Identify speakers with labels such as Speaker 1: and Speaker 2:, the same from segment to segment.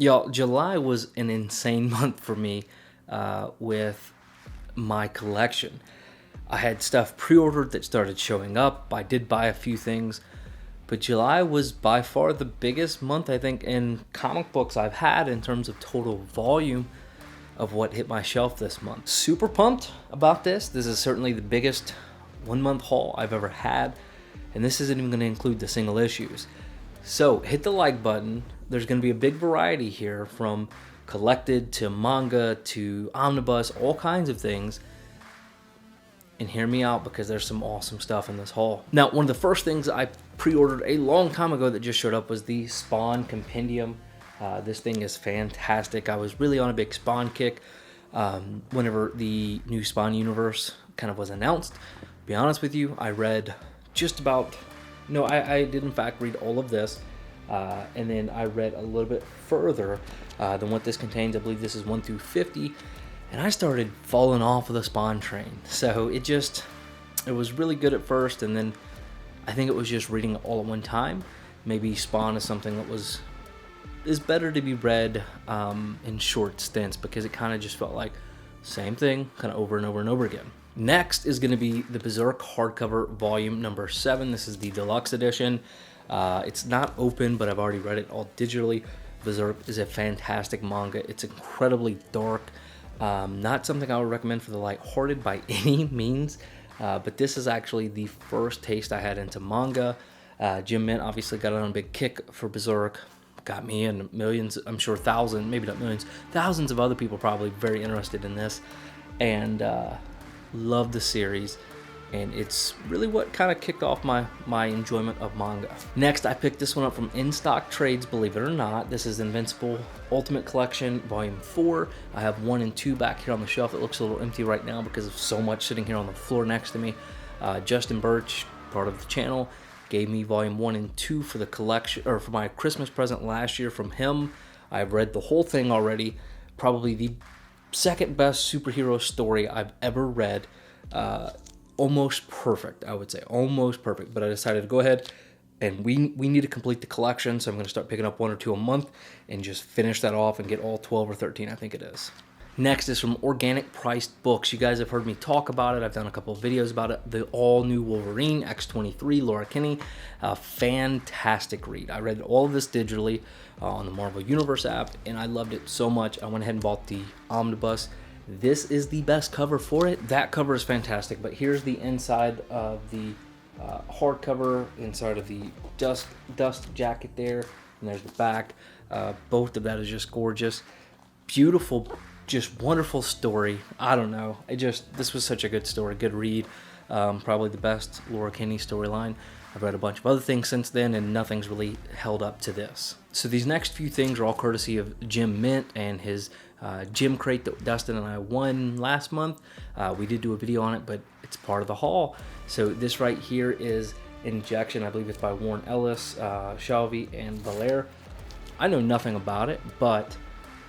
Speaker 1: Y'all, July was an insane month for me with my collection. I had stuff pre-ordered that started showing up. I did buy a few things, but July was by far the biggest month, I think, in comic books I've had in terms of total volume of what hit my shelf this month. Super pumped about this. This is certainly the biggest one-month haul I've ever had, and this isn't even going to include the single issues. So hit the like button. There's going to be a big variety here, from collected to manga to omnibus, all kinds of things. And hear me out, because there's some awesome stuff in this haul. Now, one of the first things I pre-ordered a long time ago that just showed up was the Spawn Compendium. This thing is fantastic. I was really on a big Spawn kick whenever the new Spawn universe kind of was announced. To be honest with you, I read just about... No, I did in fact read all of this. And then I read a little bit further than what this contains. I believe this is 1 through 50. And I started falling off of the Spawn train. So it was really good at first, and then I think it was just reading it all at one time. Maybe Spawn is something that is better to be read in short stints, because it kind of just felt like same thing kind of over and over and over again. Next is going to be the Berserk hardcover volume number 7. This is the deluxe edition. It's not open, but I've already read it all digitally. Berserk is a fantastic manga. It's incredibly dark. Not something I would recommend for the lighthearted by any means, but this is actually the first taste I had into manga. Jim Mint obviously got on a big kick for Berserk, got me and millions, I'm sure thousands, maybe not millions, thousands of other people probably very interested in this, and love the series. And it's really what kind of kicked off my enjoyment of manga. Next, I picked this one up from In Stock Trades, believe it or not. This is Invincible Ultimate Collection, Volume 4. I have 1 and 2 back here on the shelf. It looks a little empty right now because of so much sitting here on the floor next to me. Justin Birch, part of the channel, gave me Volume 1 and 2 for the collection, or for my Christmas present last year from him. I've read the whole thing already. Probably the second best superhero story I've ever read. Almost perfect, I would say, almost perfect. But I decided to go ahead, and we need to complete the collection, so I'm going to start picking up 1 or 2 a month and just finish that off and get all 12 or 13, I think it is. Next is from Organic Priced Books. You guys have heard me talk about it. I've done a couple of videos about it. The all-new Wolverine X23, Laura Kinney. A fantastic read. I read all of this digitally on the Marvel Universe app, and I loved it so much. I went ahead and bought the Omnibus. This is the best cover for it. That cover is fantastic, but here's the inside of the hardcover, inside of the dust jacket there, and there's the back. Both of that is just gorgeous. Beautiful, just wonderful story. I don't know. This was such a good story, good read. Probably the best Laura Kinney storyline. I've read a bunch of other things since then, and nothing's really held up to this. So these next few things are all courtesy of Jim Mint and his Gym Crate that Dustin and I won last month. We did do a video on it, but it's part of the haul. So this right here is Injection. I believe it's by Warren Ellis, Shalvey, and Valère. I know nothing about it, but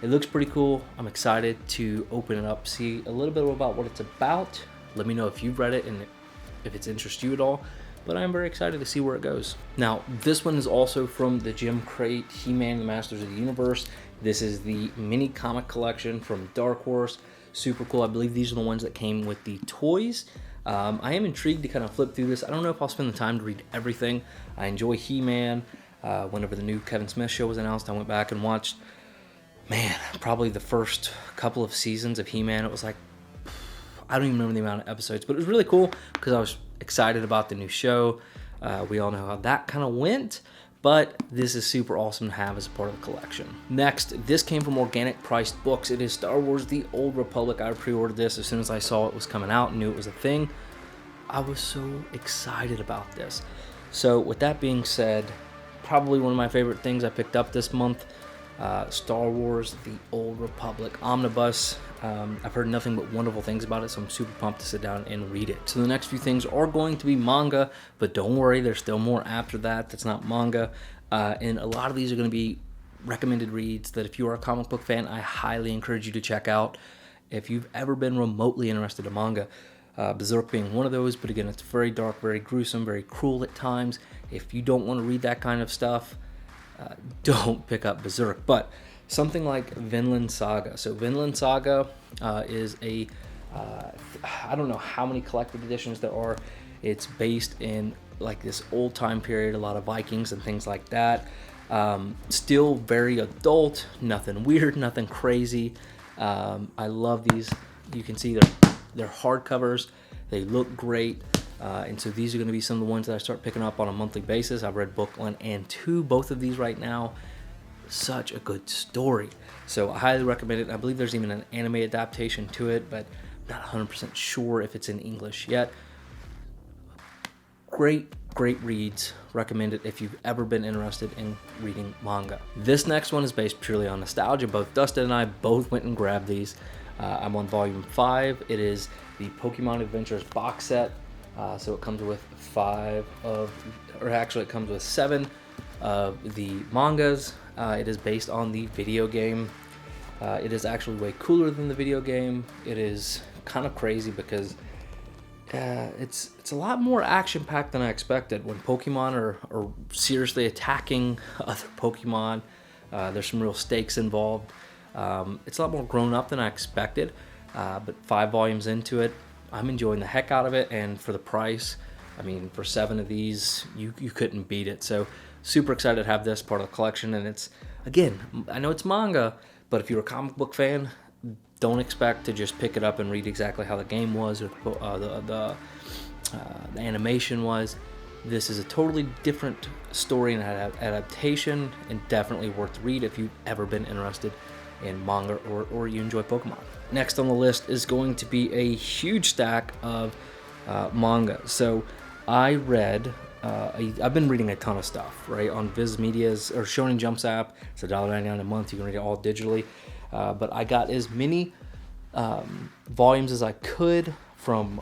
Speaker 1: it looks pretty cool. I'm excited to open it up, see a little bit about what it's about. Let me know if you've read it and if it's interested you at all. But I'm very excited to see where it goes. Now, this one is also from the Gym Crate, He-Man, the Masters of the Universe. This is the mini comic collection from Dark Horse. Super cool. I believe these are the ones that came with the toys. I am intrigued to kind of flip through this. I don't know if I'll spend the time to read everything. I enjoy He-Man. Whenever the new Kevin Smith show was announced, I went back and watched, probably the first couple of seasons of He-Man. It was like, I don't even remember the amount of episodes, but it was really cool because I was excited about the new show. We all know how that kind of went, but this is super awesome to have as a part of the collection. Next, this came from Organic Priced Books. It is Star Wars The Old Republic. I pre-ordered this as soon as I saw it was coming out and knew it was a thing. I was so excited about this. So with that being said, probably one of my favorite things I picked up this month, Star Wars The Old Republic Omnibus. I've heard nothing but wonderful things about it, so I'm super pumped to sit down and read it. So the next few things are going to be manga, but don't worry, there's still more after that that's not manga. And a lot of these are going to be recommended reads that if you are a comic book fan, I highly encourage you to check out. If you've ever been remotely interested in manga, Berserk being one of those, but again, it's very dark, very gruesome, very cruel at times. If you don't want to read that kind of stuff, don't pick up Berserk. But something like Vinland Saga. So Vinland Saga is a, I don't know how many collected editions there are. It's based in like this old time period, a lot of Vikings and things like that. Still very adult, nothing weird, nothing crazy. I love these. You can see they're hardcovers. They look great. And so these are going to be some of the ones that I start picking up on a monthly basis. I've read book 1 and 2, both of these right now. Such a good story. So I highly recommend it. I believe there's even an anime adaptation to it, but I'm not 100% sure if it's in English yet. Great reads. Recommend it if you've ever been interested in reading manga. This next one is based purely on nostalgia. Both Dustin and I both went and grabbed these. I'm on volume 5. It is the Pokemon Adventures box set. So it comes with it comes with 7 of the mangas. It is based on the video game. It is actually way cooler than the video game. It is kind of crazy because it's a lot more action-packed than I expected. When Pokemon are seriously attacking other Pokemon, there's some real stakes involved. It's a lot more grown up than I expected, but 5 volumes into it, I'm enjoying the heck out of it, and for the price, I mean, for 7 of these, you couldn't beat it. So super excited to have this part of the collection, and it's, again, I know it's manga, but if you're a comic book fan, don't expect to just pick it up and read exactly how the game was or the animation was. This is a totally different story and adaptation, and definitely worth the read if you've ever been interested in manga or you enjoy Pokemon. Next on the list is going to be a huge stack of manga. So I read, I've been reading a ton of stuff, right? On Viz Media's or Shonen Jump's app. It's $1.99 a month. You can read it all digitally. But I got as many volumes as I could from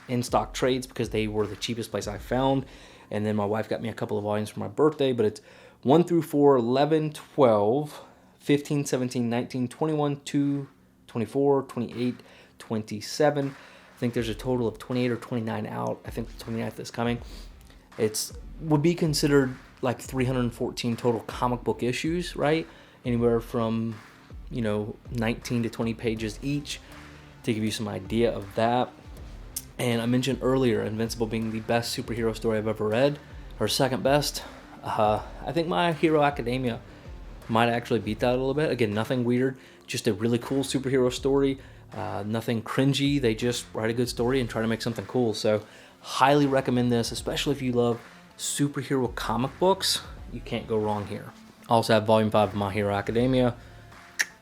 Speaker 1: in-stock trades because they were the cheapest place I found. And then my wife got me a couple of volumes for my birthday, but it's 1 through 4, 11, 12, 15, 17, 19, 21, 2, 24, 28, 27. I think there's a total of 28 or 29 out. I think the 29th is coming. It's would be considered like 314 total comic book issues, right? Anywhere from 19 to 20 pages each, to give you some idea of that. And I mentioned earlier Invincible being the best superhero story I've ever read, or second best. I think My Hero Academia might actually beat that a little bit. Again, nothing weird, just a really cool superhero story. Nothing cringy. They just write a good story and try to make something cool. So highly recommend this, especially if you love superhero comic books. You can't go wrong here. I also have volume 5 of My Hero Academia,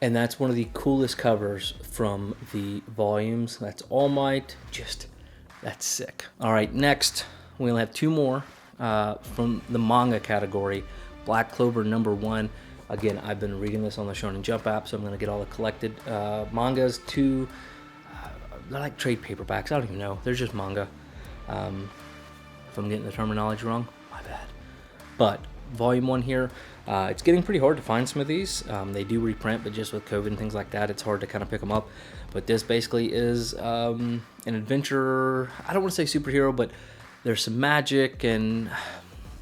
Speaker 1: and that's one of the coolest covers from the volumes. That's All Might. That's sick. All right, next we only have 2 more from the manga category. Black Clover #1. Again, I've been reading this on the Shonen Jump app, so I'm going to get all the collected mangas. They're like trade paperbacks. I don't even know. They're just manga. If I'm getting the terminology wrong, my bad. But volume 1 here, it's getting pretty hard to find some of these. They do reprint, but just with COVID and things like that, it's hard to kind of pick them up. But this basically is an adventure. I don't want to say superhero, but there's some magic. And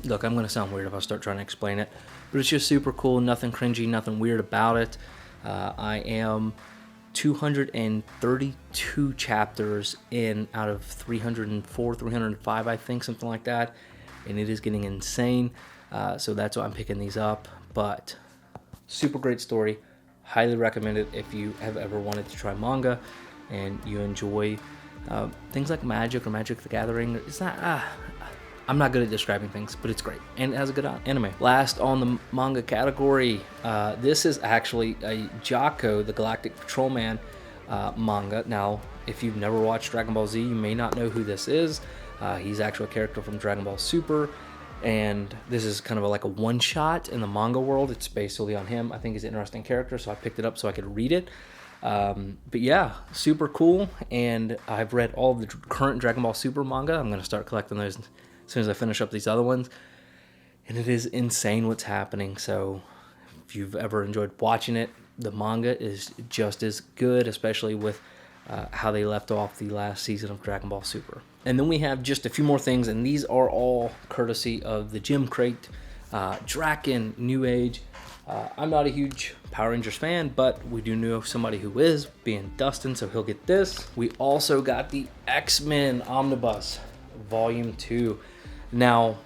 Speaker 1: look, I'm going to sound weird if I start trying to explain it. But it's just super cool, nothing cringy, nothing weird about it. I am 232 chapters in out of 304, 305, I think, something like that. And it is getting insane. So that's why I'm picking these up. But super great story. Highly recommend it if you have ever wanted to try manga and you enjoy things like Magic or Magic the Gathering. It's not... I'm not good at describing things, but it's great. And it has a good anime. Last on the manga category, this is actually a Jocko, the Galactic Patrolman manga. Now, if you've never watched Dragon Ball Z, you may not know who this is. He's actually a character from Dragon Ball Super. And this is kind of like a one-shot in the manga world. It's based solely on him. I think he's an interesting character, so I picked it up so I could read it. But yeah, super cool. And I've read all of the current Dragon Ball Super manga. I'm going to start collecting those as soon as I finish up these other ones. And it is insane what's happening. So if you've ever enjoyed watching it, the manga is just as good, especially with how they left off the last season of Dragon Ball Super. And then we have just a few more things, and these are all courtesy of the Gem Crate. Draken, New Age. I'm not a huge Power Rangers fan, but we do know somebody who is, being Dustin, so he'll get this. We also got the X-Men Omnibus Volume 2. Now,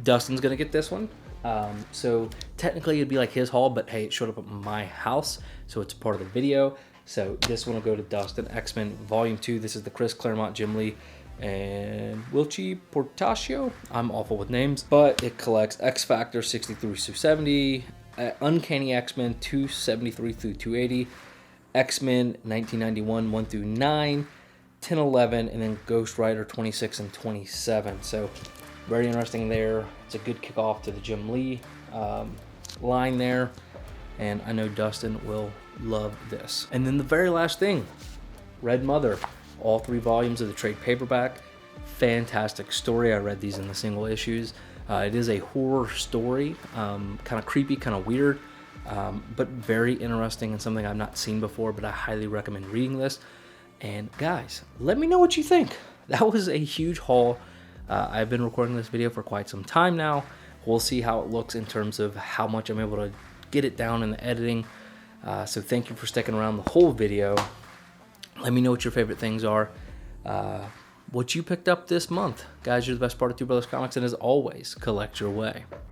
Speaker 1: Dustin's gonna get this one. So technically it'd be like his haul, but hey, it showed up at my house, so it's part of the video. So this one will go to Dustin. X-Men Volume 2. This is the Chris Claremont, Jim Lee, and Wilchi Portacio. I'm awful with names, but it collects X Factor 63 through 70, Uncanny X-Men 273 through 280, X-Men 1991 1 through 9, 10, 11, and then Ghost Rider 26 and 27. So very interesting there. It's a good kickoff to the Jim Lee line there, and I know Dustin will love this. And then the very last thing, Red Mother, all 3 volumes of the trade paperback. Fantastic story. I read these in the single issues. It is a horror story, kind of creepy, kind of weird, but very interesting and something I've not seen before, but I highly recommend reading this. And guys, let me know what you think. That was a huge haul. I've been recording this video for quite some time now. We'll see how it looks in terms of how much I'm able to get it down in the editing. So thank you for sticking around the whole video. Let me know what your favorite things are. What you picked up this month. Guys, you're the best part of Two Brothers Comics, and as always, collect your way.